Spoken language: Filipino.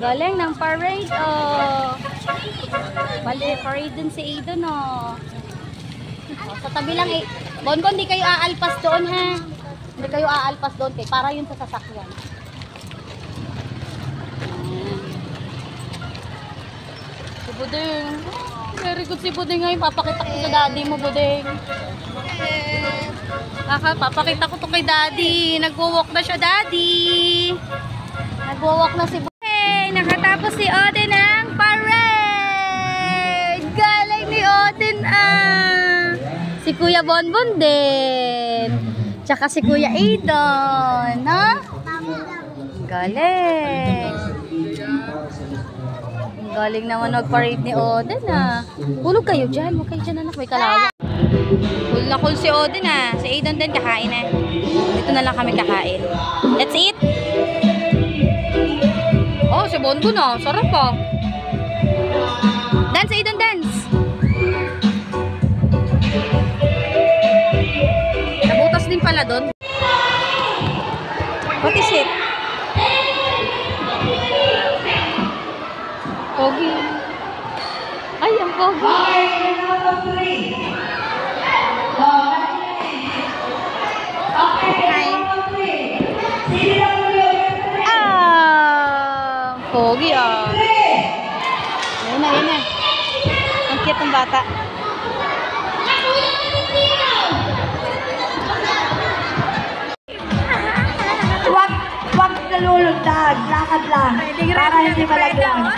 Galing ng parade, oh. Bali, parade dun si Aiden, oh. Oh, sa tabi lang, eh. Bonbon, hindi kayo aalpas doon, ha? Hindi kayo aalpas doon, kay para yun sa sasakyan. Si Buding. Very good si Buding ngayon. Papakita ko sa daddy mo, Buding. Papakita ko to kay daddy. Nagwo-walk na siya, daddy. Nagwo-walk na si Buding. Nakatapos si Odin ng parade. Galing ni Odin, ah. Si Kuya Bonbon din. Tsaka si Kuya Aiden, no? Galing. Galing naman mag-parade ni Odin, ah. Tulog kayo dyan. Huwag kayo dyan, anak. May kalawang. Cool na cool si Odin, ah. Si Aiden din kakain, eh. Dito na lang kami kakain. Let's eat. Oh, si Bonbon, ah. Sarap, ah. Dance, Aiden, dance. Nabutas din pala doon. What is it? Pogi. Ay, ang pogi. Hi. Ah, pogi, ah. Ayun na, ayun na. Ang cute ng bata. Wag nalulundag, lakad lang. Para hindi malaglag.